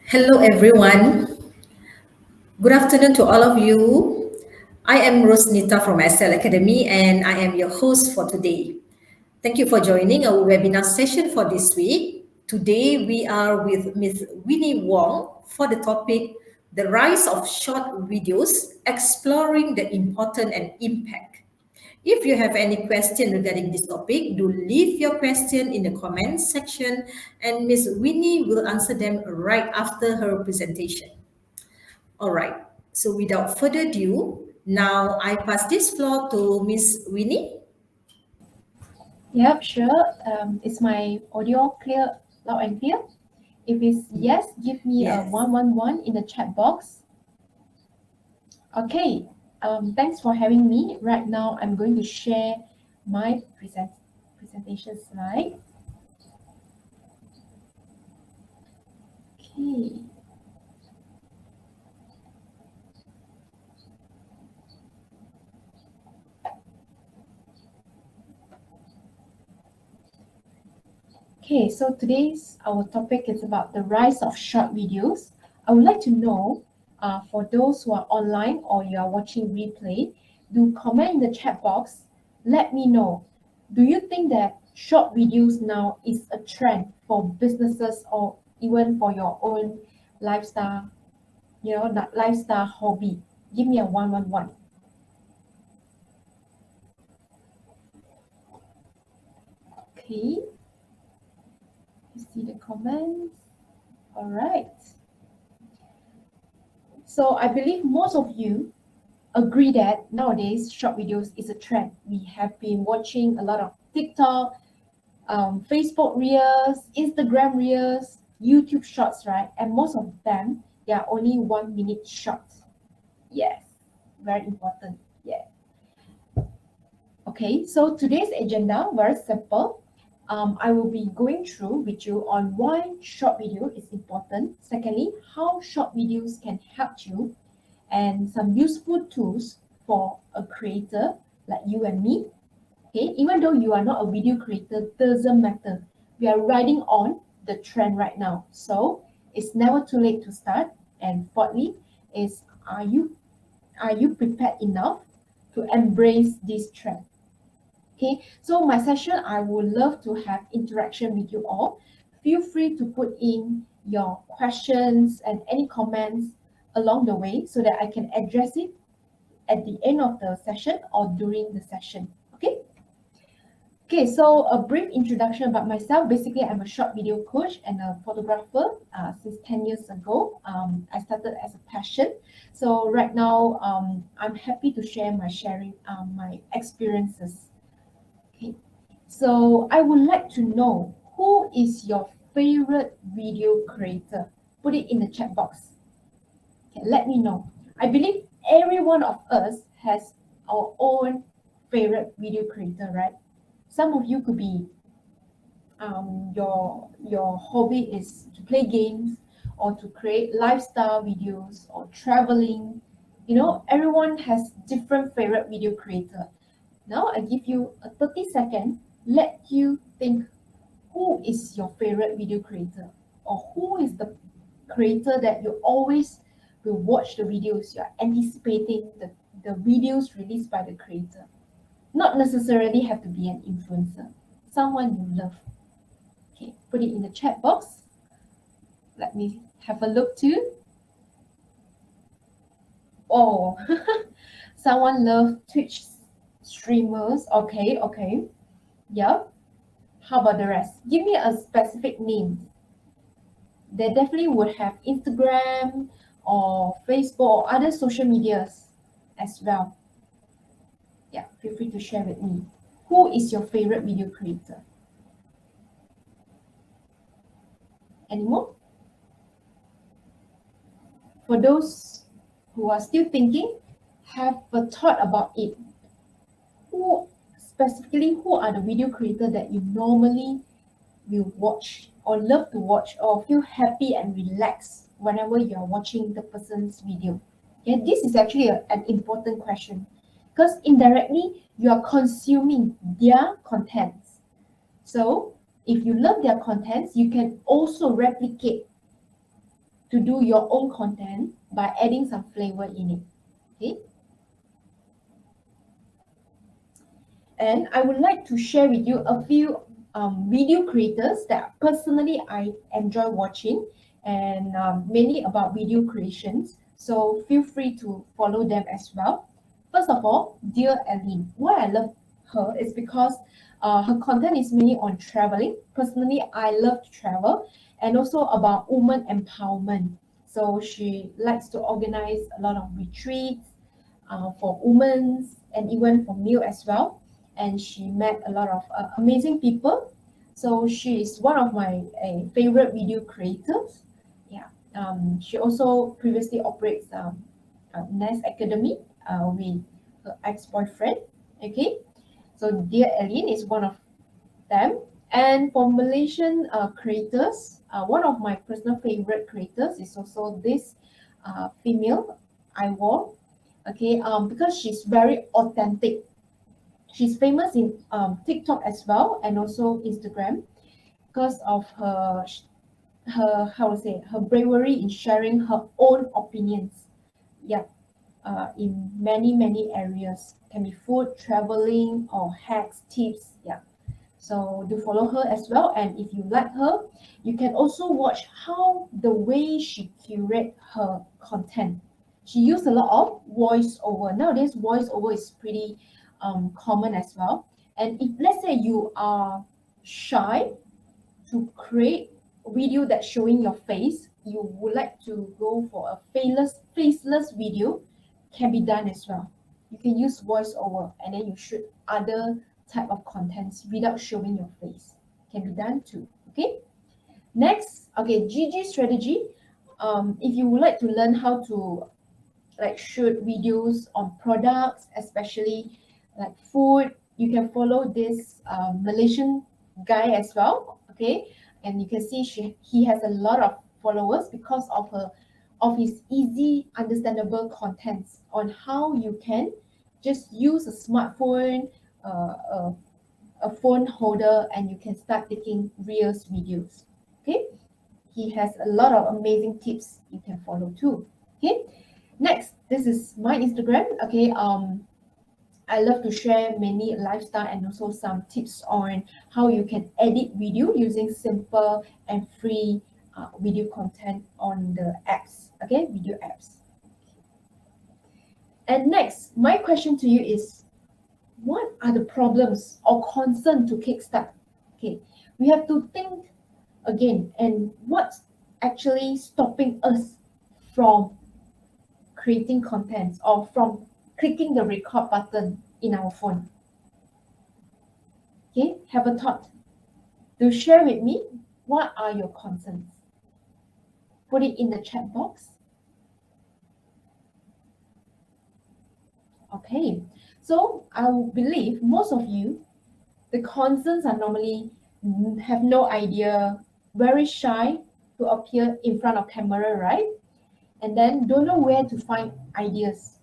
Hello, everyone. Good afternoon to all of you. I am Rosnita from SL Academy and I am your host for today. Thank you for joining our webinar session for this week. Today we are with Ms. Winnie Wong for the topic The Rise of Short Videos Exploring the Important and Impact. If you have any question regarding this topic, do leave your question in the comment section and Ms. Winnie will answer them right after her presentation. All right. So without further ado, now I pass this floor to Miss Winnie. Yep, sure. Is my audio clear, loud and clear? If it's yes, give me a Yes. 111 in the chat box. Okay. Thanks for having me. Right now, I'm going to share my presentation slide. Okay. Okay, so today's our topic is about the rise of short videos. I would like to know, for those who are online or you are watching replay, do comment in the chat box. Let me know. Do you think that short videos now is a trend for businesses or even for your own lifestyle, that lifestyle hobby? Give me a 111. Okay, you see the comments. All right. So I believe most of you agree that nowadays short videos is a trend. We have been watching a lot of TikTok, Facebook Reels, Instagram Reels, YouTube Shorts, right? And most of them, they are only 1 minute shorts. Yes, very important. Yeah. Okay, so today's agenda, very simple. I will be going through with you on why short video is important. Secondly, how short videos can help you and some useful tools for a creator like you and me. Okay, even though you are not a video creator, doesn't matter. We are riding on the trend right now. So it's never too late to start. And fourthly, is are you prepared enough to embrace this trend? Okay, so my session, I would love to have interaction with you all. Feel free to put in your questions and any comments along the way so that I can address it at the end of the session or during the session. Okay? Okay, so a brief introduction about myself. Basically, I'm a short video coach and a photographer since 10 years ago. I started as a passion. So right now, I'm happy to share my experiences. Okay, so I would like to know, who is your favorite video creator? Put it in the chat box. Okay, let me know. I believe every one of us has our own favorite video creator, right? Some of you could be your hobby is to play games or to create lifestyle videos or traveling. Everyone has different favorite video creator. Now I give you a 30-second. Let you think, who is your favorite video creator, or who is the creator that you always will watch the videos, you're anticipating the videos released by the creator. Not necessarily have to be an influencer, someone you love. Okay, put it in the chat box. Let me have a look too. Oh, someone love Twitch streamers. Okay. Yep. How about the rest? Give me a specific name. They definitely would have Instagram or Facebook or other social medias as well. Yeah, feel free to share with me. Who is your favorite video creator? Any more? For those who are still thinking, have a thought about it. Who are the video creators that you normally will watch or love to watch or feel happy and relaxed whenever you're watching the person's video? Okay, this is actually an important question because indirectly you are consuming their contents. So if you love their contents, you can also replicate to do your own content by adding some flavor in it. Okay. And I would like to share with you a few video creators that personally I enjoy watching, and mainly about video creations. So feel free to follow them as well. First of all, Dear Aline. Why I love her is because her content is mainly on traveling. Personally, I love to travel, and also about women empowerment. So she likes to organize a lot of retreats for women and even for male as well. And she met a lot of amazing people. So she is one of my favorite video creators. Yeah. She also previously operates Nice Academy with her ex-boyfriend. Okay. So Dear Aline is one of them. And for Malaysian creators, one of my personal favorite creators is also this female, Iwar. Okay, because she's very authentic. She's famous in TikTok as well, and also Instagram, because of her how to say, her bravery in sharing her own opinions. Yeah, in many areas, can be food, traveling, or hacks, tips. Yeah, so do follow her as well. And if you like her, you can also watch how the way she curate her content. She used a lot of voiceover. Nowadays, voiceover is pretty common as well. And if let's say you are shy to create video that's showing your face, you would like to go for a faceless video, can be done as well. You can use voiceover and then you shoot other type of contents without showing your face. Can be done too. Okay. Next, okay, GG strategy. If you would like to learn how to like shoot videos on products, especially like food, you can follow this Malaysian guy as well. Okay, and you can see he has a lot of followers because of his easy understandable contents on how you can just use a smartphone, a phone holder, and you can start taking reels videos. Okay, he has a lot of amazing tips you can follow too. Okay, next, this is my Instagram. Okay, I love to share many lifestyle and also some tips on how you can edit video using simple and free video content on the apps. Okay, video apps. And next, my question to you is, what are the problems or concern to kickstart? Okay, we have to think again, and what's actually stopping us from creating content or from clicking the record button in our phone. Okay, have a thought. Do share with me what are your concerns. Put it in the chat box. Okay, so I believe most of you, the concerns are normally have no idea, very shy to appear in front of camera, right? And then don't know where to find ideas,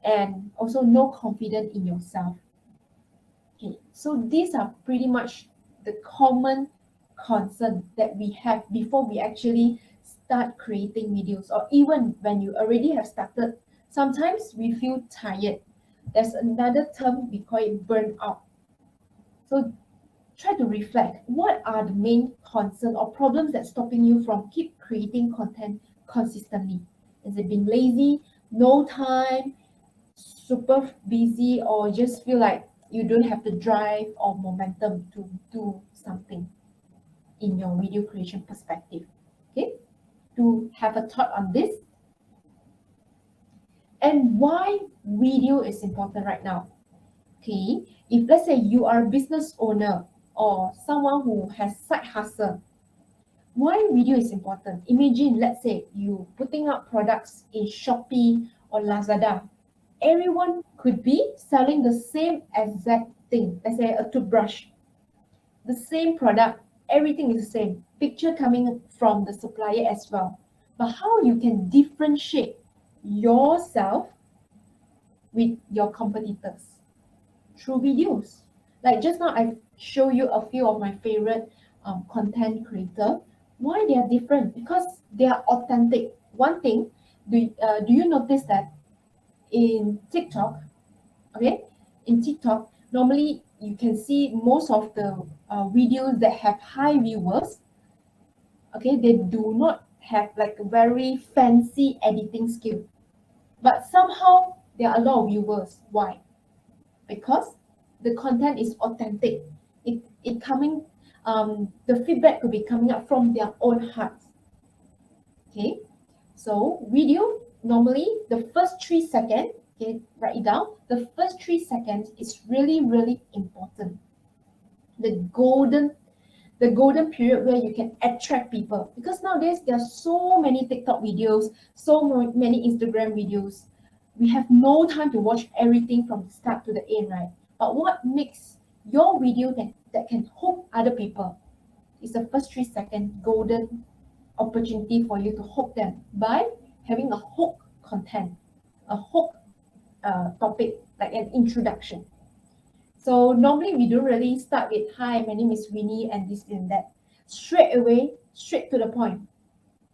and also no confidence in yourself. Okay, so these are pretty much the common concern that we have before we actually start creating videos, or even when you already have started. Sometimes we feel tired. There's another term we call it burnout. So try to reflect, what are the main concerns or problems that's stopping you from keep creating content consistently? Is it being lazy, no time, super busy, or just feel like you don't have the drive or momentum to do something in your video creation perspective? Okay, to have a thought on this. And why video is important right now? Okay, if let's say you are a business owner or someone who has side hustle, why video is important? Imagine, let's say you putting up products in Shopee or Lazada. Everyone could be selling the same exact thing. Let's say a toothbrush, the same product, everything is the same. Picture coming from the supplier as well. But how you can differentiate yourself with your competitors? Through videos. Like just now, I show you a few of my favorite content creator Why they are different? Because they are authentic. One thing, do you notice that in TikTok, okay, in TikTok, normally you can see most of the videos that have high viewers, okay, they do not have like a very fancy editing skill, but somehow there are a lot of viewers. Why? Because the content is authentic. It coming, the feedback could be coming up from their own hearts. Okay, so video normally the first 3 seconds. Okay, write it down. The first 3 seconds is really really important. The golden period where you can attract people, because nowadays there are so many TikTok videos, so many Instagram videos. We have no time to watch everything from the start to the end, right? But what makes your video that can hook other people is the first 3 second golden opportunity for you to hook them by having a hook content, a hook topic, like an introduction. So normally we don't really start with, hi, my name is Winnie and this and that. Straight away, straight to the point.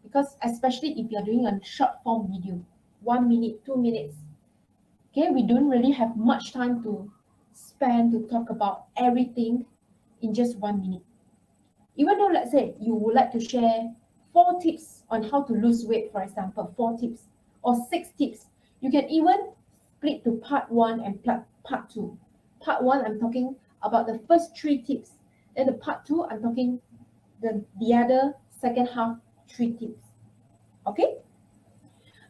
Because especially if you're doing a short form video, 1 minute, 2 minutes, okay, we don't really have much time to spend to talk about everything in just 1 minute. Even though, let's say, you would like to share 4 tips on how to lose weight, for example, 4 tips or 6 tips, you can even split to part one and part two. Part one, I'm talking about the first 3 tips. Then the part two, I'm talking the other second half 3 tips. Okay?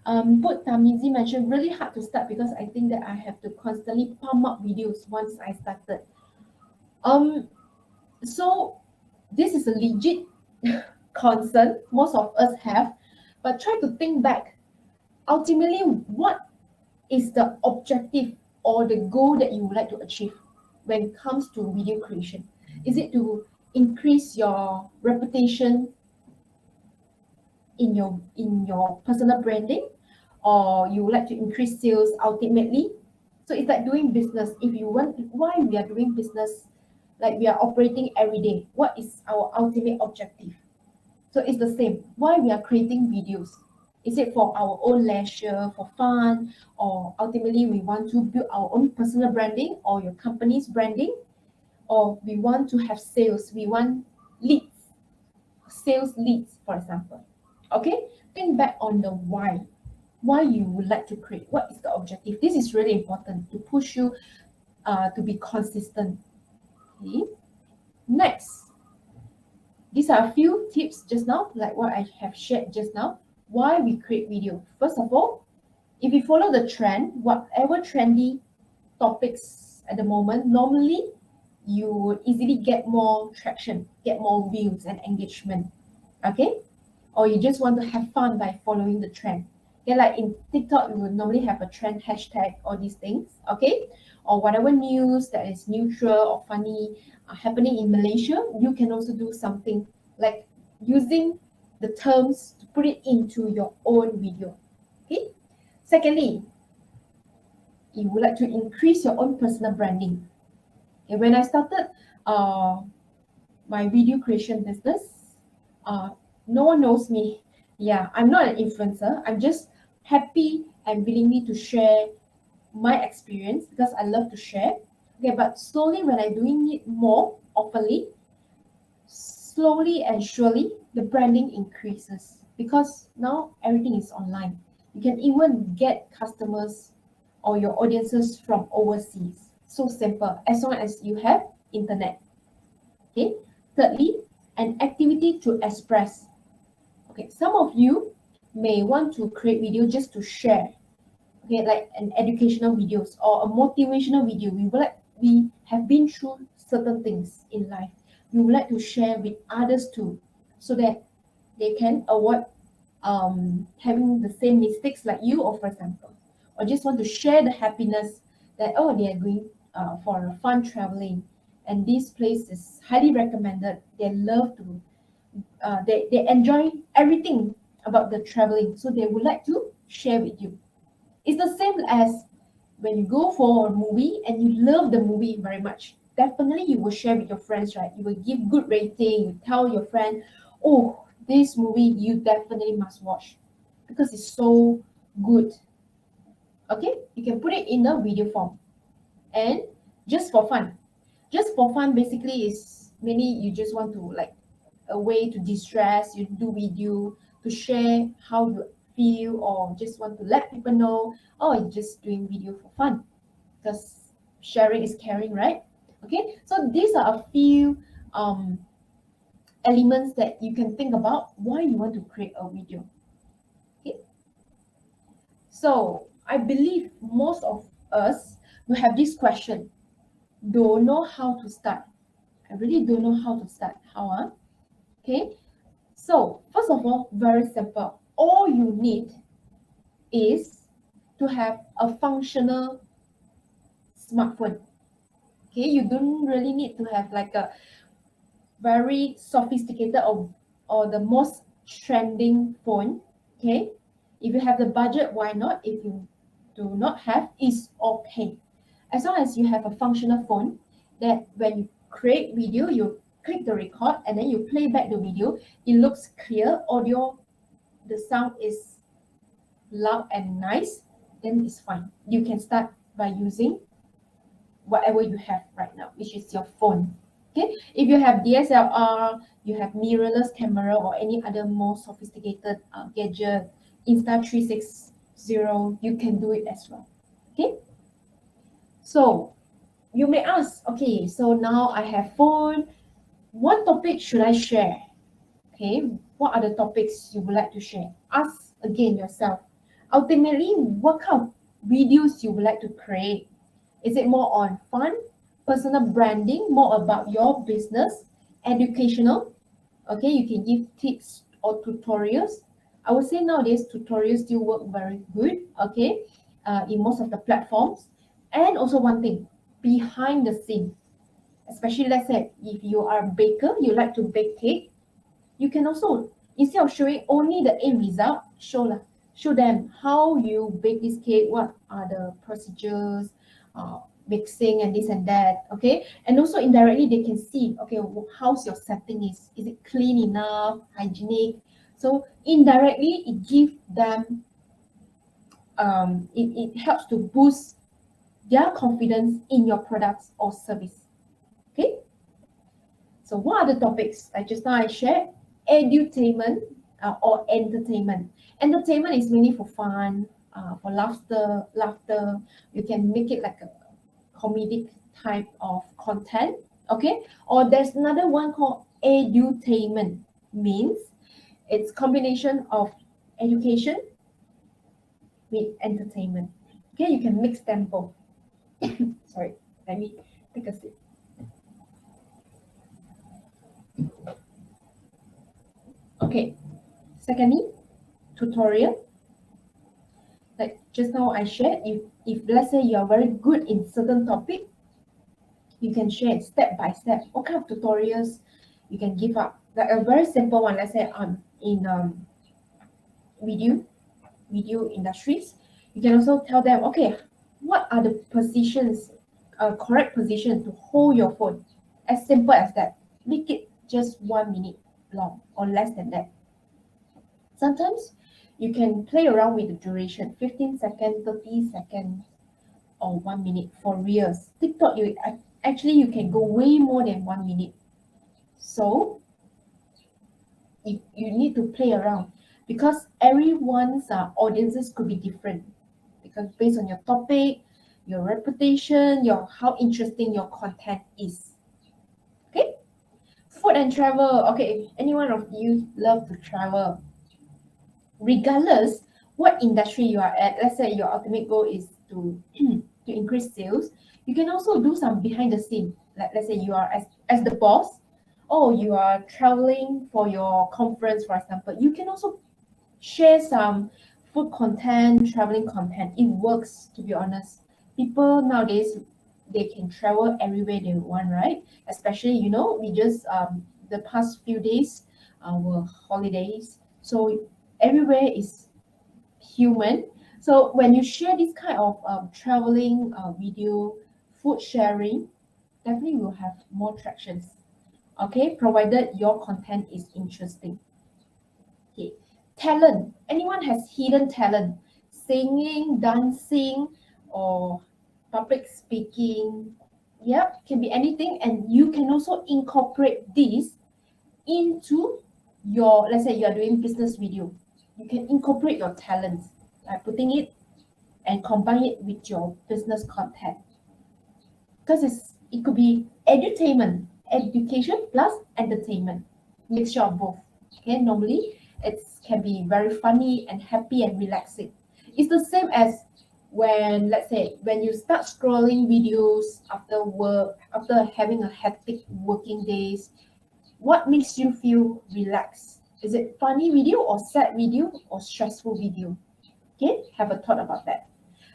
But Tamizi mentioned really hard to start because I think that I have to constantly pump up videos once I started. So this is a legit concern most of us have, but try to think back. Ultimately, what is the objective or the goal that you would like to achieve when it comes to video creation? Is it to increase your reputation in your personal branding, or you would like to increase sales ultimately? So it's like doing business. If you want, why we are doing business, like we are operating every day, what is our ultimate objective? So it's the same. Why we are creating videos? Is it for our own leisure, for fun, or ultimately we want to build our own personal branding or your company's branding, or we want to have sales, we want leads, sales leads, for example. Okay, think back on the why you would like to create. What is the objective? This is really important to push you to be consistent. Okay. Next, these are a few tips just now, like what I have shared just now. Why we create video. First of all, if you follow the trend, whatever trendy topics at the moment, normally you would easily get more traction, get more views and engagement. Okay? Or you just want to have fun by following the trend. Okay, like in TikTok, you would normally have a trend hashtag, all these things, okay? Or whatever news that is neutral or funny happening in Malaysia, you can also do something like using the terms to put it into your own video. Okay. Secondly, you would like to increase your own personal branding. Okay, when I started my video creation business, no one knows me. Yeah, I'm not an influencer. I'm just happy and willingly to share my experience because I love to share. Okay, but slowly when I'm doing it more oftenly, slowly and surely the branding increases because now everything is online. You can even get customers or your audiences from overseas. So simple, as long as you have internet. Okay. Thirdly, an activity to express. Okay, some of you may want to create video just to share. Okay, like an educational videos or a motivational video. We have been through certain things in life. We would like to share with others too, so that they can avoid having the same mistakes like you, or for example, or just want to share the happiness that, oh, they are going for a fun traveling, and this place is highly recommended. They love to they enjoy everything about the traveling, so they would like to share with you. It's the same as when you go for a movie and you love the movie very much. Definitely you will share with your friends, right? You will give good rating, you tell your friend, oh, this movie you definitely must watch because it's so good. Okay, you can put it in a video form and just for fun. Just for fun basically is mainly you just want to like a way to distress, you do video to share how you feel or just want to let people know, oh, you're just doing video for fun because sharing is caring, right? Okay, so these are a few elements that you can think about why you want to create a video. Okay, so I believe most of us will have this question, don't know how to start. I really don't know how to start. How? Okay, so first of all, very simple. All you need is to have a functional smartphone. Okay, you don't really need to have like a very sophisticated or the most trending phone. Okay, if you have the budget, why not? If you do not have, it's okay. As long as you have a functional phone that when you create video, you click the record and then you play back the video, it looks clear, audio, the sound is loud and nice, then it's fine. You can start by using whatever you have right now, which is your phone. Okay, if you have DSLR, you have mirrorless camera or any other more sophisticated gadget, Insta360, you can do it as well. Okay, so you may ask, okay, so now I have phone, what topic should I share? Okay, what are the topics you would like to share? Ask again yourself. Ultimately, what kind of videos you would like to create? Is it more on fun, personal branding, more about your business, educational? Okay, you can give tips or tutorials. I would say nowadays tutorials still work very good, okay, in most of the platforms. And also one thing, behind the scene, especially let's say if you are a baker, you like to bake cake, you can also, instead of showing only the end result, show them how you bake this cake, what are the procedures, mixing and this and that, okay? And also indirectly they can see, okay, how's your setting is it clean enough, hygienic? So indirectly it gives them, it helps to boost their confidence in your products or service, okay? So what are the topics? Like just now I shared, edutainment or entertainment. Entertainment is mainly for fun, for laughter. You can make it like a comedic type of content, okay? Or there's another one called edutainment, means it's combination of education with entertainment. Okay, you can mix them both. Sorry, let me take a sip. Okay, secondly, tutorial. Like just now I shared, if let's say you are very good in certain topic, you can share it step by step. What kind of tutorials you can give up? Like a very simple one, let's say in video video industries, you can also tell them, okay, what are the positions, correct position to hold your phone? As simple as that. Make it just 1 minute long or less than that. Sometimes you can play around with the duration, 15 seconds, 30 seconds, or 1 minute for reels. TikTok, actually you can go way more than 1 minute. So you need to play around because everyone's audiences could be different because based on your topic, your reputation, your how interesting your content is. Okay, food and travel. Okay, any one of you love to travel, regardless what industry you are at. Let's say your ultimate goal is to to increase sales. You can also do some behind the scene. Like let's say you are as the boss, or you are traveling for your conference, for example. You can also share some food content, traveling content. It works, to be honest. People nowadays, they can travel everywhere they want, right? Especially, we just the past few days were holidays, so everywhere is human. So when you share this kind of traveling video, food sharing, definitely will have more tractions. Okay, provided your content is interesting. Okay, talent. Anyone has hidden talent, singing, dancing, or public speaking. Yep, can be anything, and you can also incorporate this into your, let's say you are doing business video. You can incorporate your talents by putting it and combine it with your business content, because it could be edutainment, education plus entertainment, mixture of both. Okay, normally it can be very funny and happy and relaxing. It's the same as when, let's say, when you start scrolling videos after work, after having a hectic working days, what makes you feel relaxed? Is it funny video or sad video or stressful video? Okay, have a thought about that.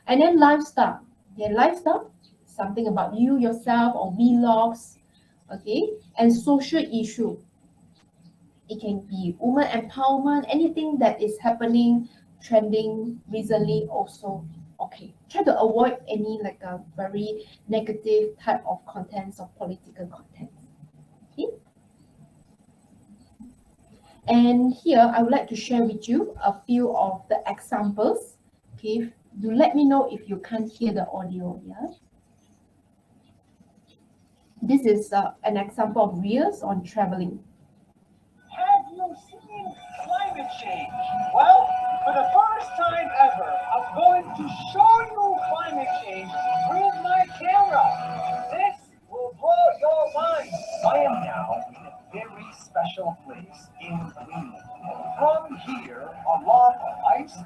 And then lifestyle. Okay, lifestyle, something about you, yourself, or vlogs. Okay, and social issue. It can be woman empowerment, anything that is happening, trending recently also. Okay, try to avoid any like a very negative type of contents or political content. Okay, and here I would like to share with you a few of the examples. Okay, do let me know if you can't hear the audio. Yeah. This is an example of reels on traveling. Have you seen climate change? Well, for the first time ever, I'm going to show you climate change with my camera. This will blow your mind. I am now in a very special place in Greenland. From here, a lot of ice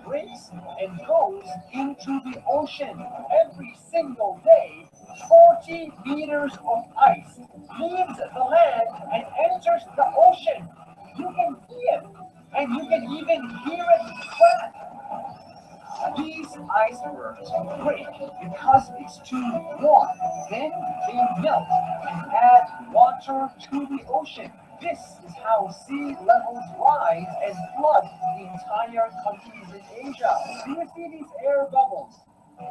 breaks and goes into the ocean. Every single day, 40 meters of ice leaves the land and enters the ocean. You can see it, and you can even hear it crack. These icebergs break because it's too warm. Then they melt and add water to the ocean. This is how sea levels rise and flood the entire countries in Asia. Do you see these air bubbles?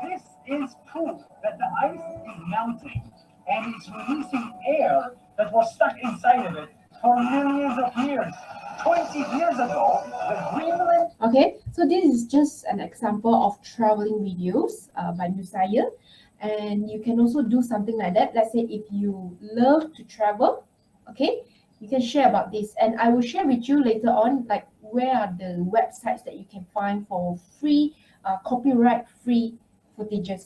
This is proof that the ice is melting and it's releasing air that was stuck inside of it for millions of years. 20 years ago, the Greenland. Okay, so this is just an example of traveling videos by Nusaya. And you can also do something like that. Let's say if you love to travel, okay, you can share about this. And I will share with you later on, like where are the websites that you can find for free, copyright-free footages.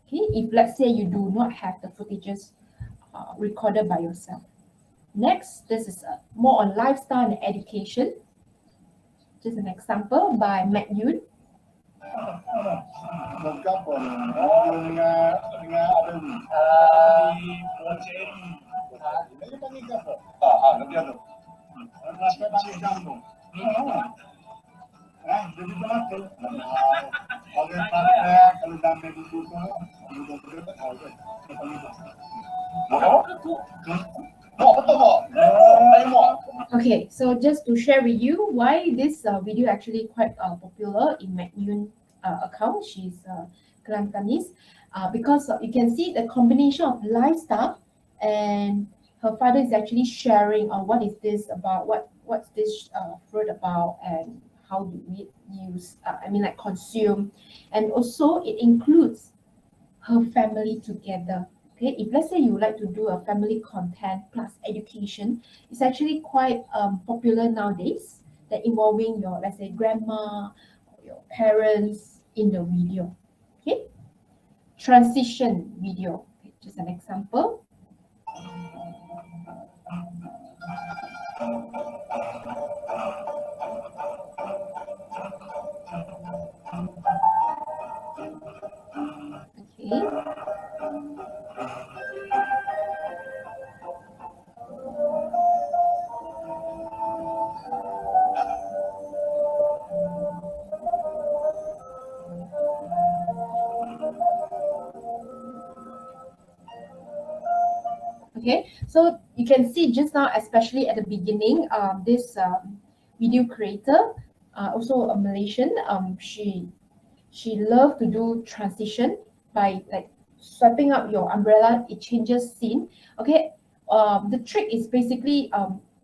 Okay, if let's say you do not have the footages recorded by yourself. Next, this is more on lifestyle and education. Just an example by Matt Yoon. Okay, so just to share with you why this video actually quite popular in Matt Yoon account. She's Kelantanese, because you can see the combination of lifestyle, and her father is actually sharing what is this about, what's this fruit about, and how do we use, like consume, and also it includes her family together. Okay, if let's say you would like to do a family content plus education, it's actually quite popular nowadays, that involving your, let's say, grandma or your parents in the video. Okay, transition video. Okay, just an example. Okay. Okay, so you can see just now, especially at the beginning, this video creator, also a Malaysian, she loved to do transition by like swiping up your umbrella, it changes scene. Okay, the trick is basically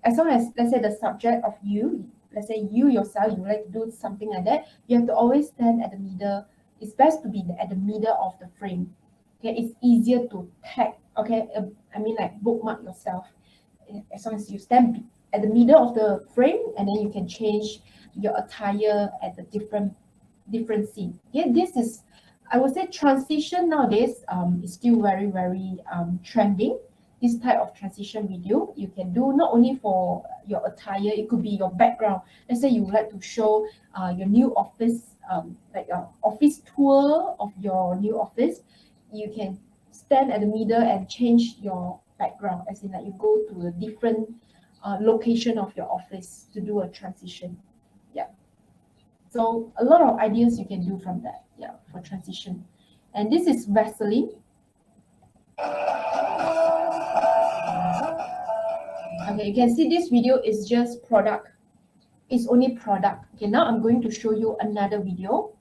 as long as, let's say, the subject of you, let's say you yourself, you like to do something like that, you have to always stand at the middle. It's best to be at the middle of the frame. Okay, it's easier to tag. Okay, I mean like bookmark yourself. As long as you stand at the middle of the frame, and then you can change your attire at the different scene. Yeah, this is, I would say, transition nowadays is still very trending. This type of transition video you can do not only for your attire, it could be your background. Let's say you would like to show your new office, like an office tour of your new office. You can stand at the middle and change your background, as in like you go to a different location of your office to do a transition. Yeah. So a lot of ideas you can do from that, yeah, for transition. And this is Vaseline. Okay, you can see this video is just product. It's only product. Okay, now I'm going to show you another video.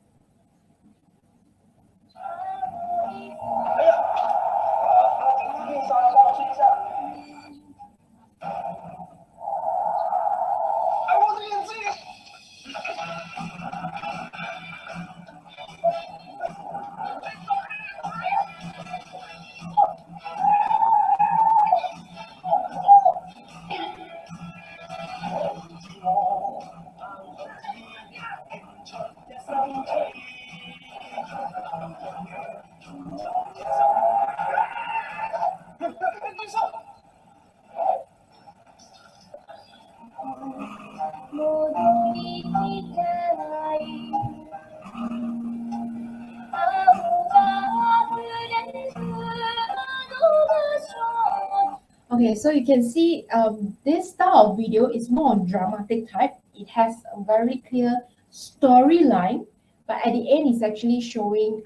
Okay, so you can see this style of video is more dramatic type. It has a very clear storyline, but at the end, it's actually showing,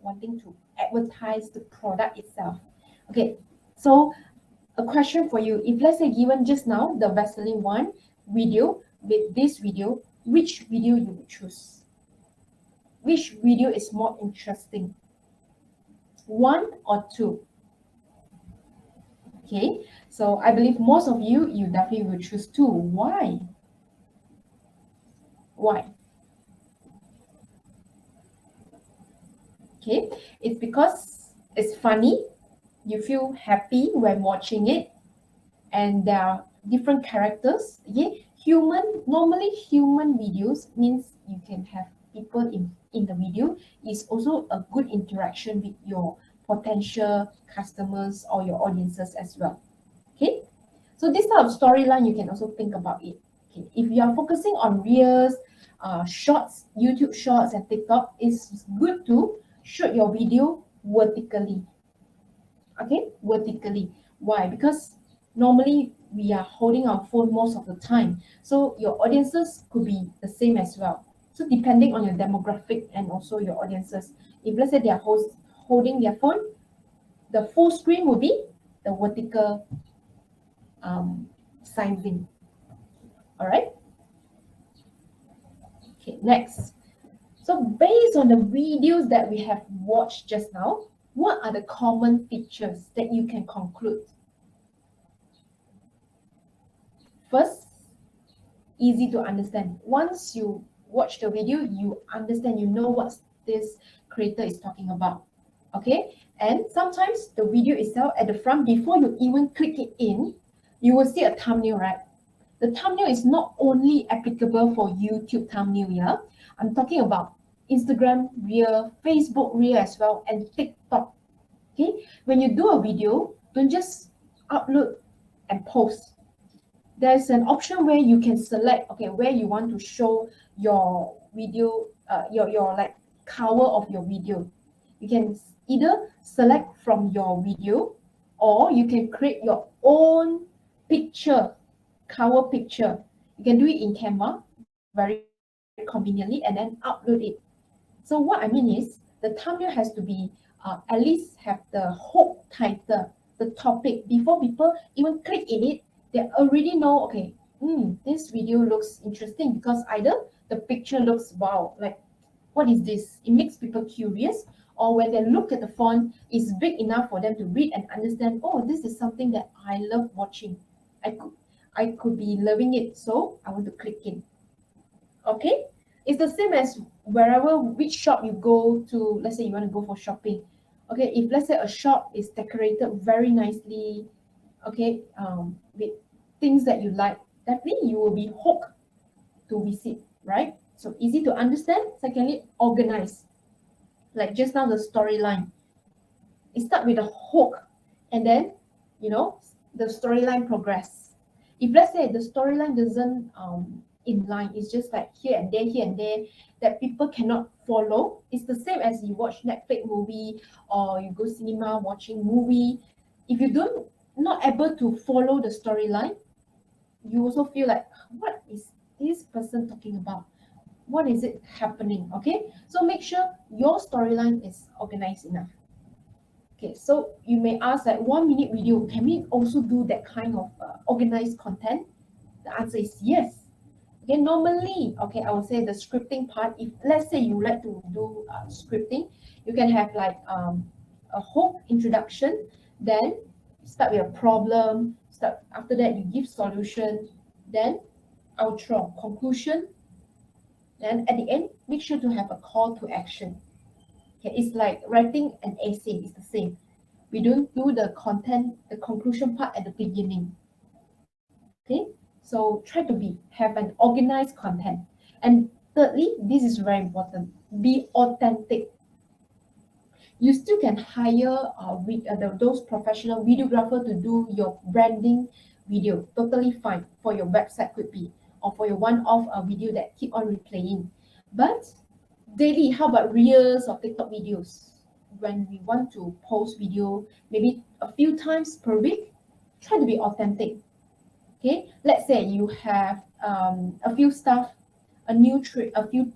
wanting to advertise the product itself. Okay, so a question for you. If let's say given just now the Vaseline one video with this video, which video you would choose? Which video is more interesting? One or two? Okay, so I believe most of you definitely will choose two. Why? Why? Okay, it's because it's funny. You feel happy when watching it, and there are different characters. Okay, normally human videos means you can have people in the video. Is also a good interaction with your potential customers or your audiences as well. Okay, so this type of storyline you can also think about it. Okay, if you are focusing on reels, shorts, YouTube shorts and TikTok, it's good to shoot your video vertically. Okay, vertically. Why? Because normally we are holding our phone most of the time, so your audiences could be the same as well. So depending on your demographic and also your audiences, if let's say they are holding their phone, the full screen will be the vertical sizing. All right. Okay, next. So based on the videos that we have watched just now, what are the common features that you can conclude? First, easy to understand. Once you watch the video, you understand, you know what this creator is talking about. Okay, and sometimes the video itself at the front, before you even click it in, you will see a thumbnail, right? The thumbnail is not only applicable for YouTube thumbnail, yeah? I'm talking about Instagram Reel, Facebook Reel as well, and TikTok. Okay, when you do a video, don't just upload and post. There's an option where you can select, okay, where you want to show your video, your like cover of your video. You can either select from your video, or you can create your own picture, cover picture. You can do it in Canva very conveniently and then upload it. So what I mean is the thumbnail has to be at least have the hook title, the topic. Before people even click in it, they already know, okay, this video looks interesting because either the picture looks wow, like what is this? It makes people curious, or when they look at the font, it's big enough for them to read and understand, oh, this is something that I love watching. I could be loving it, so I want to click in. Okay, it's the same as wherever which shop you go to. Let's say you want to go for shopping. Okay, if let's say a shop is decorated very nicely, okay, with things that you like, definitely you will be hooked to visit, right? So easy to understand. Secondly, organize. Like just now, the storyline. It start with a hook, and then you know the storyline progress. If let's say the storyline doesn't in line, it's just like here and there that people cannot follow. It's the same as you watch Netflix movie or you go cinema watching movie. If you don't not able to follow the storyline, you also feel like what is this person talking about? What is it happening? Okay, so make sure your storyline is organized enough. Okay, so you may ask like 1 minute video, can we also do that kind of organized content? The answer is yes. Okay, normally, okay, I would say the scripting part, if let's say you like to do scripting, you can have like a hook introduction, then start with a problem, start after that you give solution, then outro, conclusion, then at the end, make sure to have a call to action. Okay, it's like writing an essay, it's the same. We don't do the content, the conclusion part at the beginning. Okay, so try to have an organized content. And thirdly, this is very important. Be authentic. You still can hire those professional videographer to do your branding video. Totally fine for your website could be, or for your one-off video that keep on replaying. But daily, how about reels or TikTok videos? When we want to post video, maybe a few times per week, try to be authentic. Okay, let's say you have a few staff, a few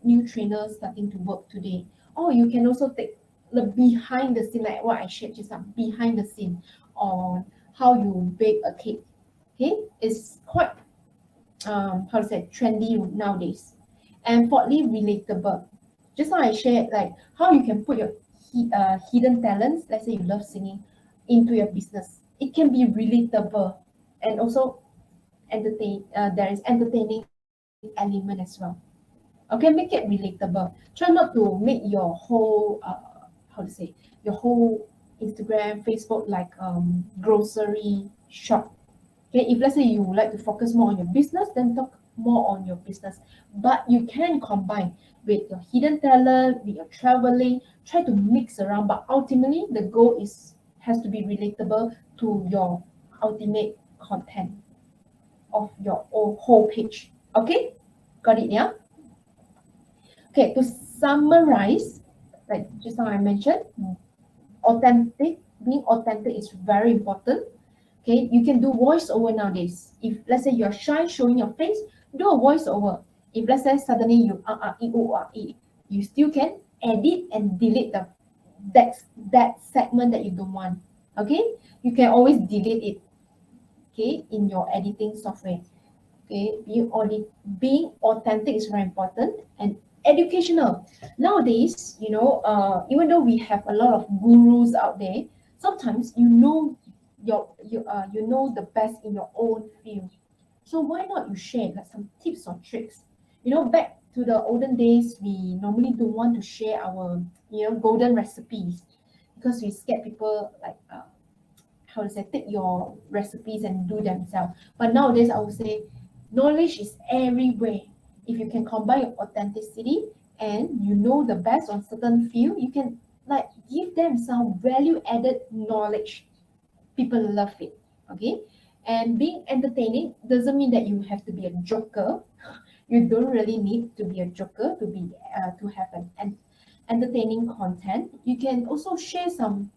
new trainers starting to work today. Or you can also take the behind the scene, like what I shared just now, behind the scene on how you bake a cake. Okay, it's quite how to say trendy nowadays. And fourthly, relatable. Just now I shared like how you can put your hidden talents, let's say you love singing, into your business. It can be relatable and also there is entertaining element as well. Okay, make it relatable. Try not to make your whole how to say your whole Instagram, Facebook like grocery shop. Okay, if let's say you would like to focus more on your business, then talk more on your business. But you can combine with your hidden talent, with your traveling, try to mix around. But ultimately, the goal has to be relatable to your ultimate content of your whole page. Okay, got it? Yeah. Okay, to summarize, like just now I mentioned, being authentic is very important. Okay, you can do voiceover nowadays. If let's say you're shy showing your face, do a voiceover. If let's say suddenly you still can edit and delete that segment that you don't want. Okay, you can always delete it. Okay, in your editing software. Okay, being authentic is very important and educational. Nowadays, even though we have a lot of gurus out there, sometimes you know the best in your own field. So why not you share like some tips or tricks? Back to the olden days, we normally don't want to share our golden recipes because we scared people like how to say take your recipes and do themselves. But nowadays, I would say knowledge is everywhere. If you can combine your authenticity and you know the best on certain field, you can like give them some value added knowledge. People love it. Okay, and being entertaining doesn't mean that you have to be a joker. You don't really need to be a joker to have an entertaining content. You can also share some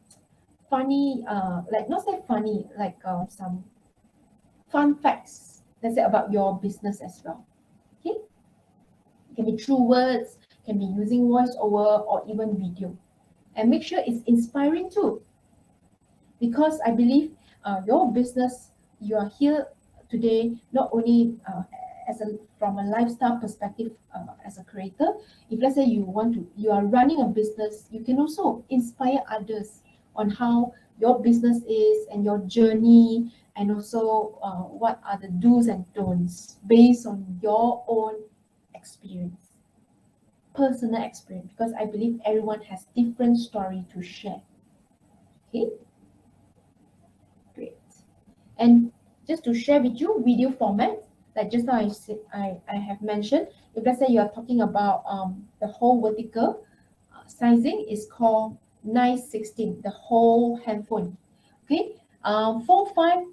funny, like not say funny, like some fun facts, let's say about your business as well. Okay, it can be through words, can be using voiceover or even video, and make sure it's inspiring too. Because I believe your business, you are here today not only from a lifestyle perspective as a creator. If let's say you are running a business, you can also inspire others on how your business is and your journey, and also what are the do's and don'ts based on your own experience, personal experience, because I believe everyone has different story to share. Okay, great. And just to share with you video format, like just now I have mentioned, if let's say you are talking about the whole vertical sizing is called 916, the whole handphone. Okay, 4:5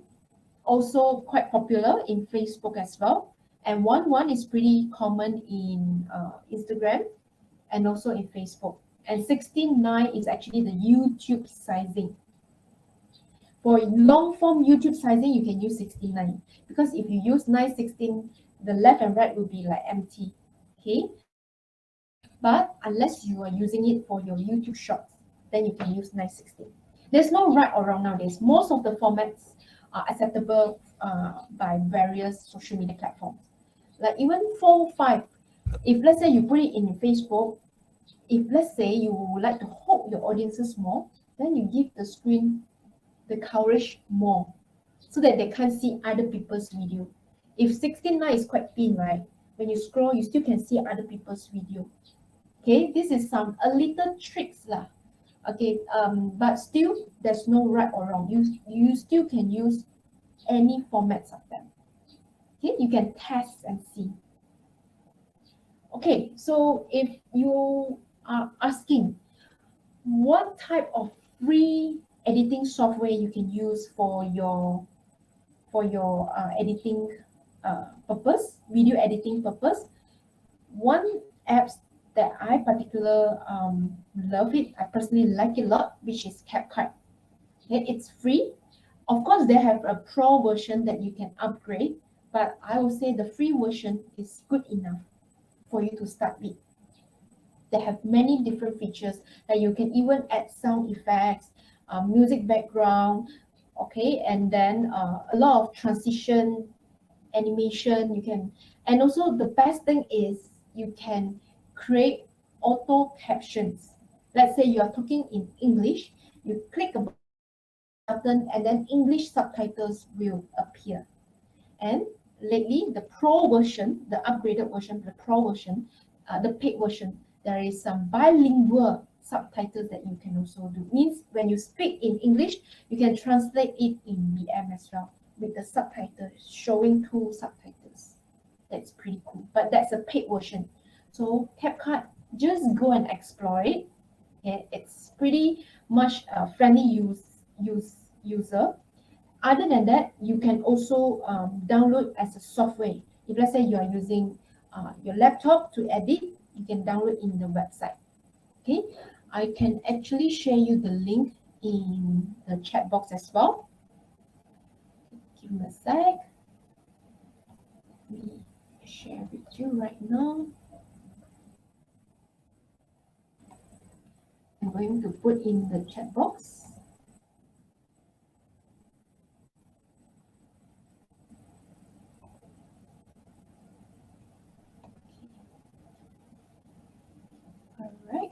also quite popular in Facebook as well, and 1:1 is pretty common in Instagram and also in Facebook. And 16:9 is actually the YouTube sizing. For long form YouTube sizing, you can use 16:9, because if you use 916, the left and right will be like empty. Okay, but unless you are using it for your YouTube shorts, then you can use 916. There's no right or wrong nowadays. Most of the formats are acceptable by various social media platforms. Like even 4:5, if let's say you put it in Facebook, if let's say you would like to hook your audiences more, then you give the screen the coverage more so that they can't see other people's video. If 16:9 is quite thin, right? When you scroll, you still can see other people's video. Okay, this is some a little tricks lah. Okay, but still there's no right or wrong. You still can use any formats of them. Okay, you can test and see. Okay, so if you are asking what type of free editing software you can use for your editing purpose, video editing purpose, one apps that I particular love it, I personally like it a lot, which is CapCut. Okay, it's free. Of course, they have a pro version that you can upgrade, but I would say the free version is good enough for you to start with. They have many different features that you can even add sound effects, music background, okay, and then a lot of transition animation you can, and also the best thing is you can create auto captions. Let's say you are talking in English, you click a button and then English subtitles will appear. And lately the pro version, the upgraded version, the pro version, the paid version, there is some bilingual subtitles that you can also do. Means when you speak in English, you can translate it in BM as well, with the subtitles showing two subtitles. That's pretty cool, but that's a paid version. So CapCut, just go and explore it. Okay? It's pretty much friendly user. Other than that, you can also download as a software. If let's say you are using your laptop to edit, you can download in the website. Okay, I can actually share you the link in the chat box as well. Give me a sec. Let me share with you right now. I'm going to put in the chat box. All right.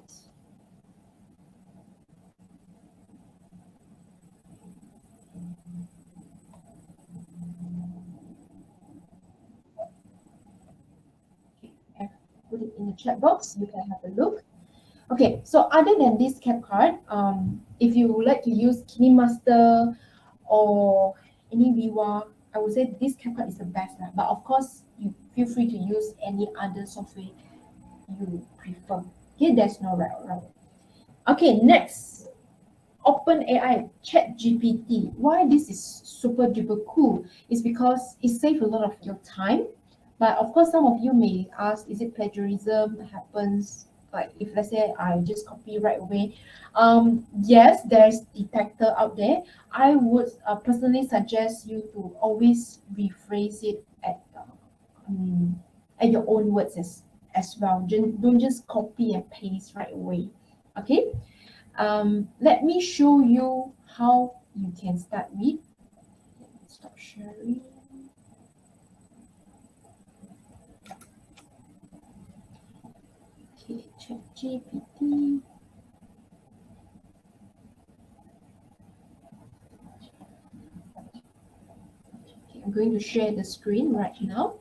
Okay, I've put it in the chat box. You can have a look. Okay, so other than this CapCut, if you would like to use KineMaster or any Viva, I would say this CapCut is the best. But of course, you feel free to use any other software you prefer. Okay, there's no right or wrong. Okay, next, OpenAI ChatGPT. Why this is super duper cool is because it saves a lot of your time. But of course, some of you may ask, is it plagiarism happens? Like if let's say I just copy right away. Yes, there's detector out there. I would personally suggest you to always rephrase it at your own words as well. Don't just copy and paste right away. Okay. Let me show you how you can start with. Let me stop sharing. Okay, ChatGPT. going to share the screen right now.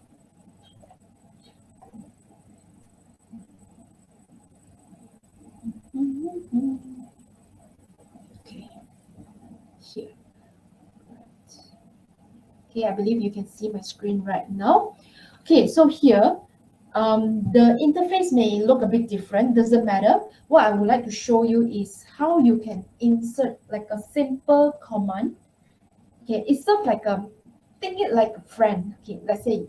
Okay, here. Okay, I believe you can see my screen right now. Okay, so here, the interface may look a bit different, doesn't matter. What I would like to show you is how you can insert like a simple command. Okay, it's sort of like think it like a friend. Okay, let's say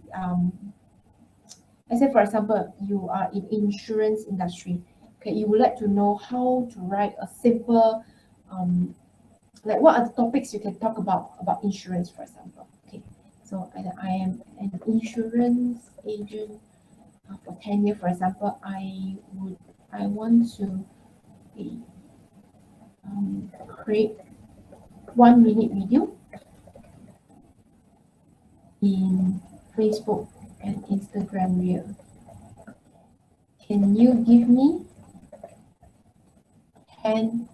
for example, you are in insurance industry. Okay, you would like to know how to write a simple like what are the topics you can talk about insurance, for example. Okay, so I am an insurance agent for 10 years, for example. I want to create 1 minute video in Facebook and Instagram Reel. Can you give me 10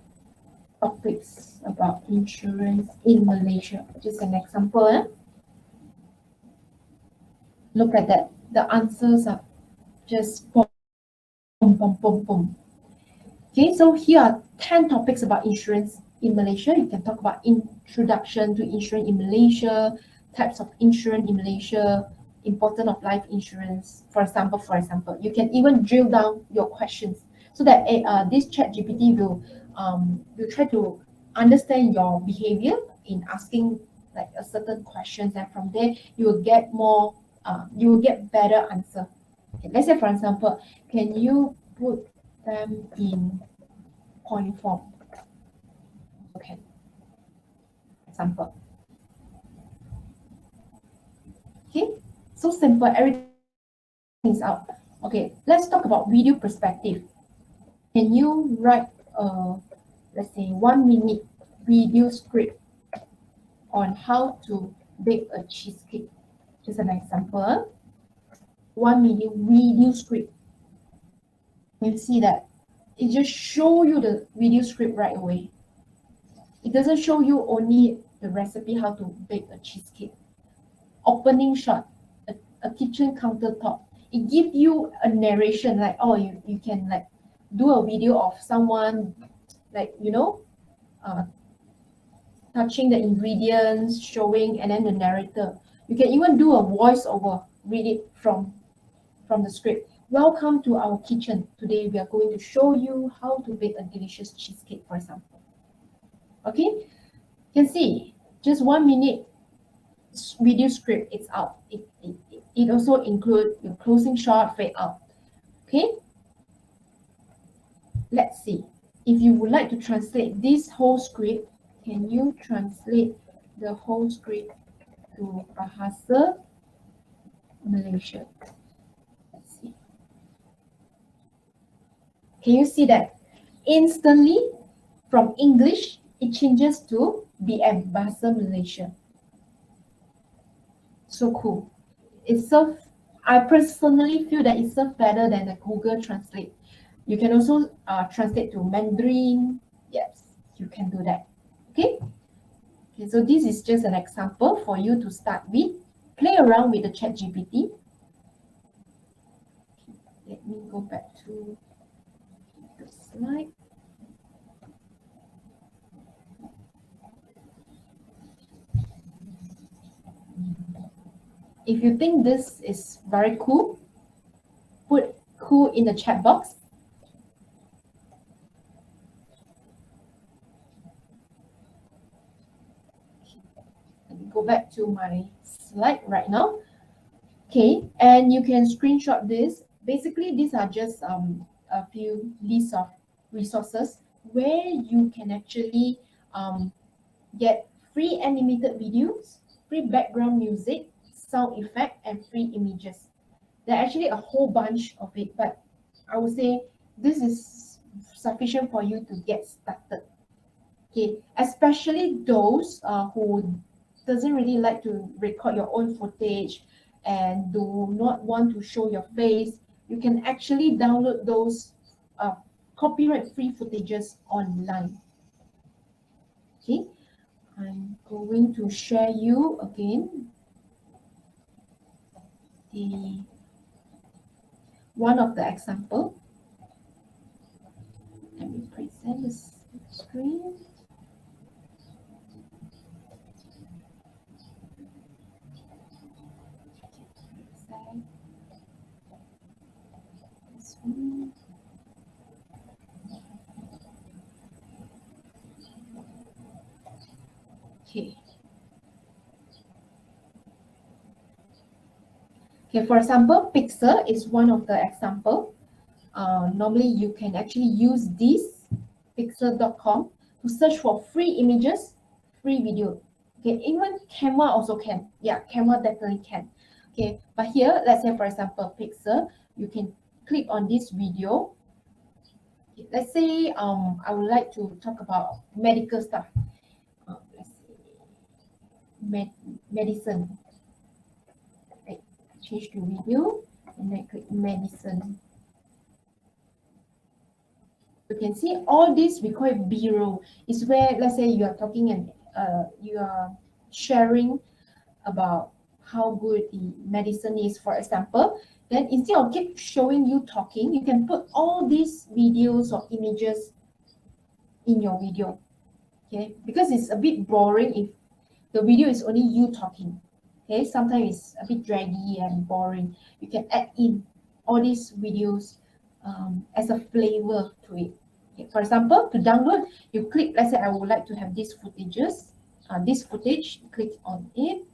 topics about insurance in Malaysia? Just an example. Look at that. The answers are just boom, boom, boom, boom, boom. Okay, so here are 10 topics about insurance in Malaysia. You can talk about introduction to insurance in Malaysia, types of insurance in Malaysia, importance of life insurance, for example. You can even drill down your questions so that this chat GPT will try to understand your behavior in asking like a certain questions, and from there you will get more you will get better answer. Okay, let's say for example, can you put them in point form? Okay, example. Okay, so simple, everything is out. Okay, let's talk about video perspective. Can you write let's say 1 minute video script on how to bake a cheesecake? Just an example. 1 minute video script. You see that it just show you the video script right away. It doesn't show you only the recipe how to bake a cheesecake. Opening shot, a kitchen countertop. It gives you a narration like, oh, you can like do a video of someone like, touching the ingredients, showing, and then the narrator. You can even do a voiceover, read it from the script. Welcome to our kitchen. Today we are going to show you how to bake a delicious cheesecake, for example. Okay, you can see just 1 minute video script, it's out. It also includes your closing shot, fade out. Okay, let's see. If you would like to translate this whole script, can you translate the whole script to Bahasa Malaysia? Let's see. Can you see that instantly from English it changes to BM, Bahasa Malaysia? So cool. It's so, I personally feel that it's so better than the Google Translate. You can also translate to Mandarin. Yes, you can do that. Okay. Okay, so this is just an example for you to start with. Play around with the chat GPT. Let me go back to the slide. If you think this is very cool, put cool in the chat box. Let me go back to my slide right now. Okay, and you can screenshot this. Basically, these are just a few lists of resources where you can actually get free animated videos, free background music, sound effect, and free images. There are actually a whole bunch of it, but I would say this is sufficient for you to get started. Okay, especially those who doesn't really like to record your own footage and do not want to show your face. You can actually download those copyright-free footages online. Okay, I'm going to share you again the one of the example. Let me present this screen. This one. Okay. Okay, for example, Pixel is one of the example. Normally you can actually use this pixel.com to search for free images, free video. Okay, even camera also can. Yeah, camera definitely can. Okay, but here, let's say for example, Pixel, you can click on this video. Okay, let's say I would like to talk about medical stuff. Let's see, medicine. Right, change to video and then click medicine. You can see all this we call it B-roll. It's where, let's say you are talking and you are sharing about how good the medicine is, for example. Then instead of keep showing you talking, you can put all these videos or images in your video. Okay, because it's a bit boring if the video is only you talking. Okay, sometimes it's a bit draggy and boring. You can add in all these videos as a flavor to it. Okay, for example, to download, you click, let's say I would like to have these footages, this footage, click on it.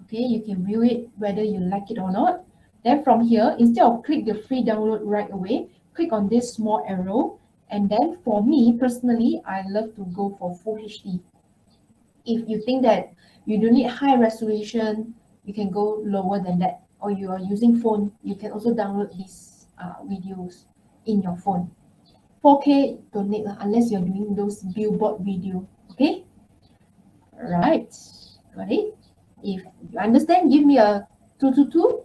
Okay, you can view it whether you like it or not. Then from here, instead of click the free download right away, click on this small arrow. And then for me personally, I love to go for full HD. If you think that you don't need high resolution, you can go lower than that. Or you are using phone, you can also download these videos in your phone. 4K don't need unless you're doing those billboard video. Okay, right, got it. If you understand, give me a 222.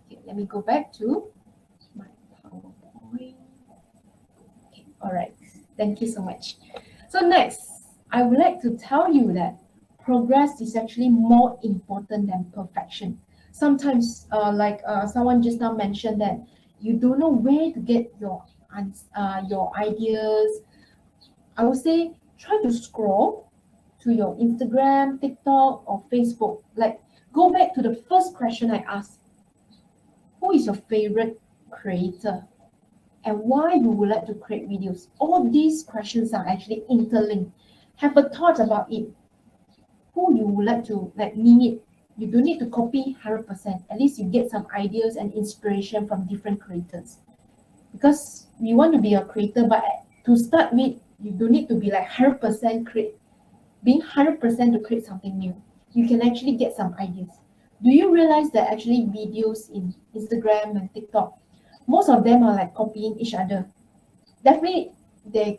Okay, let me go back to my PowerPoint. Okay, all right, thank you so much. So next, I would like to tell you that progress is actually more important than perfection. Sometimes, someone just now mentioned that you don't know where to get your ideas. I would say try to scroll to your Instagram, TikTok, or Facebook. Like, go back to the first question I asked. Who is your favorite creator? And why you would like to create videos? All these questions are actually interlinked. Have a thought about it. Who you would like to mimic? You don't need to copy 100%. At least you get some ideas and inspiration from different creators. Because we want to be a creator, but to start with, you don't need to be like 100% being 100% to create something new. You can actually get some ideas. Do you realize that actually videos in Instagram and TikTok, most of them are like copying each other? Definitely, the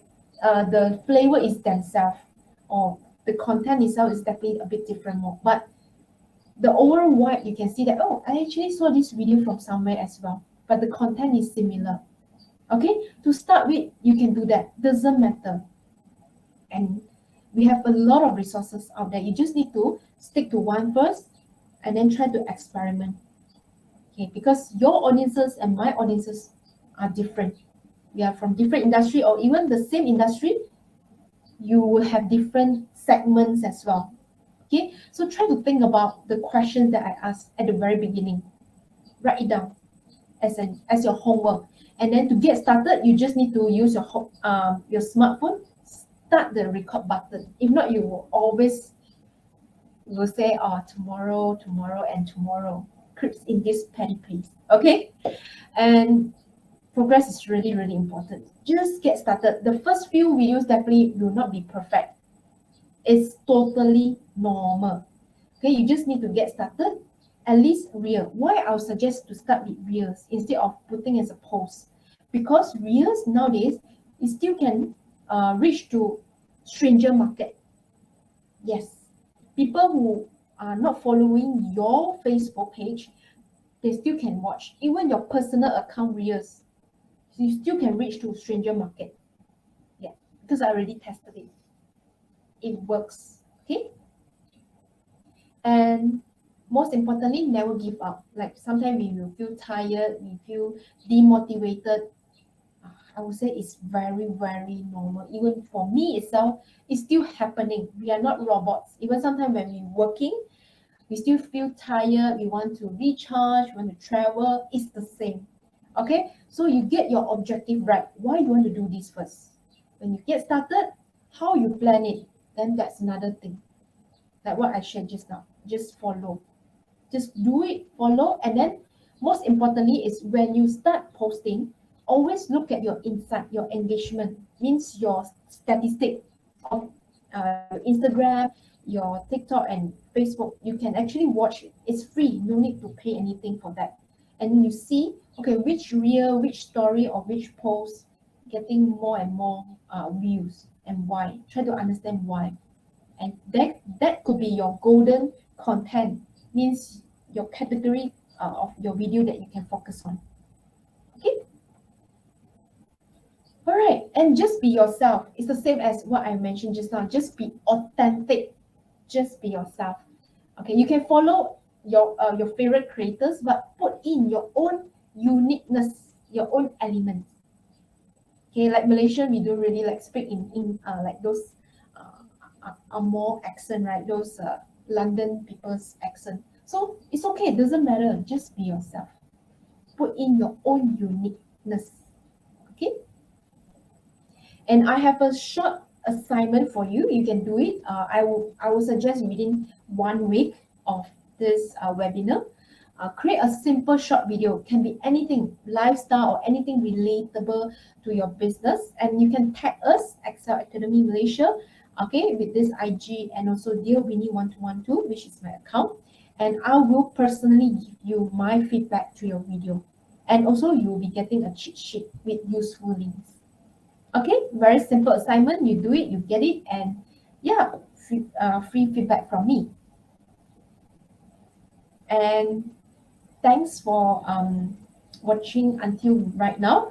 flavor is themselves, or the content itself is definitely a bit different more. But the overall vibe, you can see that, oh, I actually saw this video from somewhere as well, but the content is similar. Okay, to start with, you can do that. Doesn't matter. And we have a lot of resources out there. You just need to stick to one first and then try to experiment. Okay, because your audiences and my audiences are different. We are from different industry, or even the same industry, you will have different segments as well. Okay, so try to think about the questions that I asked at the very beginning. Write it down as your homework. And then to get started, you just need to use your smartphone, start the record button. If not, you will always say, oh, tomorrow, and tomorrow. Creeps in this petty pace. Okay? And progress is really, really important. Just get started. The first few videos definitely will not be perfect. It's totally normal. Okay, you just need to get started. At least reel. Why I would suggest to start with reels instead of putting as a post? Because reels nowadays, it still can reach to stranger market. Yes, people who are not following your Facebook page they still can watch. Even your personal account reels, you still can reach to stranger market. Yeah, because I already tested it. It works. Okay. And most importantly, never give up. Like sometimes we will feel tired, we feel demotivated. I would say it's very, very normal. Even for me itself, it's still happening. We are not robots. Even sometimes when we're working, we still feel tired. We want to recharge, we want to travel. It's the same. Okay, so you get your objective right. Why you want to do this first? When you get started, how you plan it, then that's another thing. Like what I shared just now. Just follow. Just do it, follow, and then most importantly is when you start posting, always look at your insight, your engagement, means your statistic of your Instagram, your TikTok and Facebook. You can actually watch it. It's free, no need to pay anything for that. And you see, okay, which reel, which story, or which post getting more and more views and why. Try to understand why. And that could be your golden content, means your category of your video that you can focus on. Okay. All right, and just be yourself. It's the same as what I mentioned just now. Just be authentic. Just be yourself. Okay, you can follow your favorite creators, but put in your own uniqueness, your own elements. Okay, like Malaysian, we don't really like speak in like those more accent, right? Those London people's accent. So it's okay, it doesn't matter. Just be yourself. Put in your own uniqueness. Okay. And I have a short assignment for you. You can do it. I will suggest within 1 week of this webinar. Create a simple short video. Can be anything, lifestyle or anything relatable to your business. And you can tag us, Excel Academy Malaysia, okay, with this IG and also Dear Winnie 1212, which is my account. And I will personally give you my feedback to your video. And also you'll be getting a cheat sheet with useful links. Okay, very simple assignment. You do it, you get it, and yeah, free feedback from me. And thanks for watching until right now.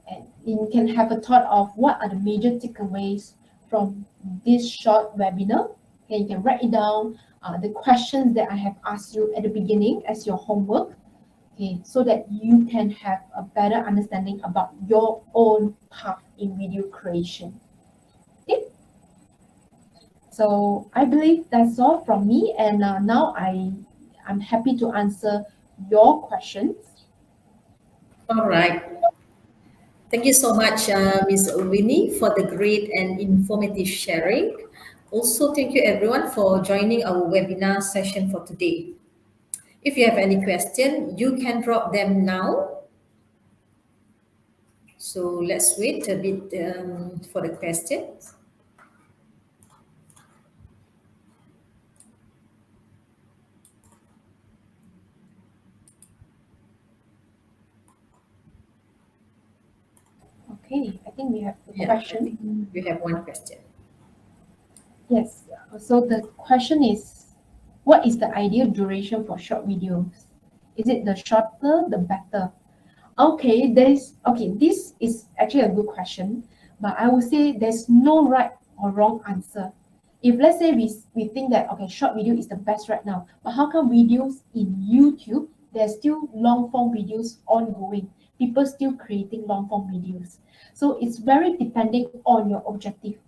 And you can have a thought of what are the major takeaways from this short webinar. Okay, you can write it down, the questions that I have asked you at the beginning as your homework. Okay, so that you can have a better understanding about your own path in video creation. Okay, so I believe that's all from me, and now I'm happy to answer your questions. All right. Thank you so much, Ms. Winnie, for the great and informative sharing. Also, thank you everyone for joining our webinar session for today. If you have any question, you can drop them now. So let's wait a bit for the questions. Okay, I think we have the Yeah, I question. think we have one question. Yes, so the question is, what is the ideal duration for short videos? Is it the shorter, the better? Okay, this is actually a good question, but I would say there's no right or wrong answer. If let's say we think that okay, short video is the best right now, but how come videos in YouTube, there's still long form videos ongoing? People still creating long form videos. So it's very depending on your objective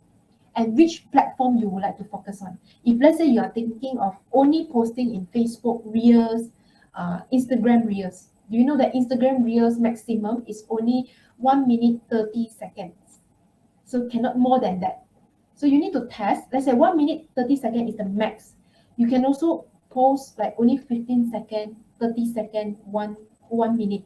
and which platform you would like to focus on. If let's say you are thinking of only posting in Facebook Reels, Instagram Reels, do you know that Instagram Reels maximum is only 1 minute 30 seconds? So cannot more than that. So you need to test. Let's say 1 minute 30 seconds is the max. You can also post like only 15 seconds, 30 seconds, 1 minute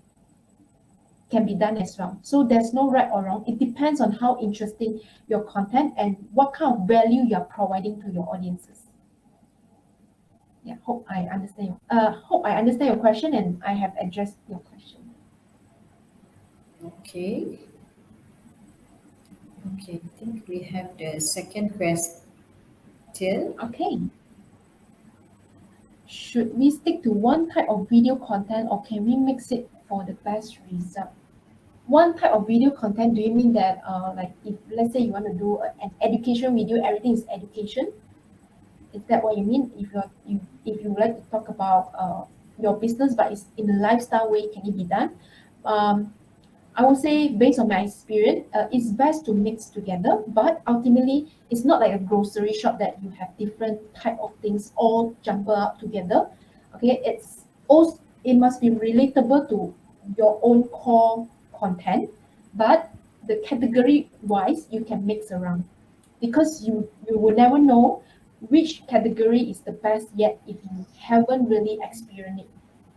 can be done as well. So there's no right or wrong. It depends on how interesting your content and what kind of value you're providing to your audiences. Yeah, hope I understand. Hope I understand your question and I have addressed your question. Okay. Okay, I think we have the second question. Okay. should we stick to one type of video content or can we mix it for the best result? One type of video content, do you mean that like if let's say you want to do an education video, everything is education? Is that what you mean? If you would like to talk about your business but it's in a lifestyle way, can it be done? Um, I would say based on my experience, it's best to mix together, but ultimately it's not like a grocery shop that you have different type of things all jumbled up together. Okay, it's also it must be relatable to your own core content, but the category wise you can mix around because you will never know which category is the best yet if you haven't really experienced it.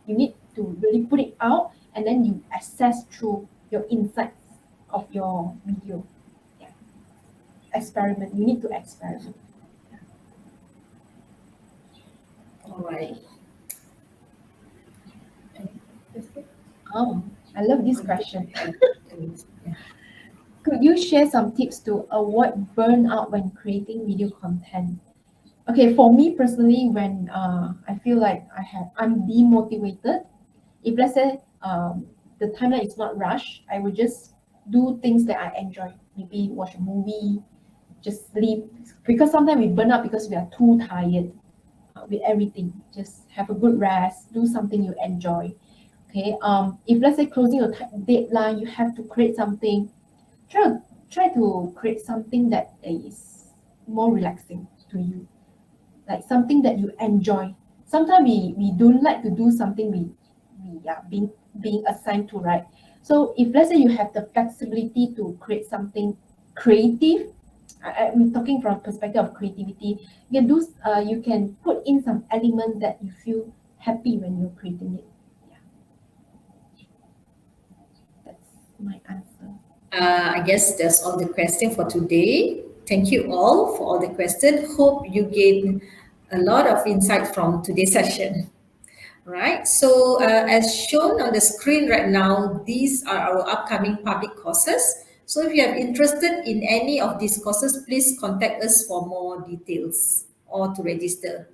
You need to really put it out and then you assess through your insights of your video. Yeah. Experiment. You need to experiment. All right. Oh, I love this question. Yeah. Could you share some tips to avoid burnout when creating video content? Okay, for me personally, when I feel like I'm demotivated, if let's say the timeline is not rushed, I will just do things that I enjoy. Maybe watch a movie, just sleep. Because sometimes we burn out because we are too tired with everything. Just have a good rest, do something you enjoy. Okay. If let's say closing a deadline, you have to create something. Try to try to create something that is more relaxing to you, like something that you enjoy. Sometimes we don't like to do something we are being assigned to, right? So if let's say you have the flexibility to create something creative, I'm talking from perspective of creativity, you can do you can put in some element that you feel happy when you're creating it. Yeah, that's my answer. I guess that's all the question for today. Thank you all for all the questions. Hope you gain a lot of insight from today's session. Right. So as shown on the screen right now, these are our upcoming public courses. So if you are interested in any of these courses, please contact us for more details or to register.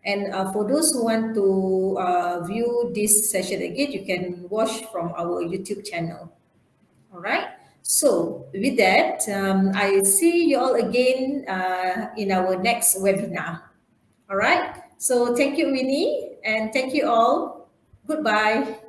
And for those who want to view this session again, you can watch from our YouTube channel. All right. So with that, I see you all again in our next webinar. All right. So thank you, Winnie, and thank you all. Goodbye.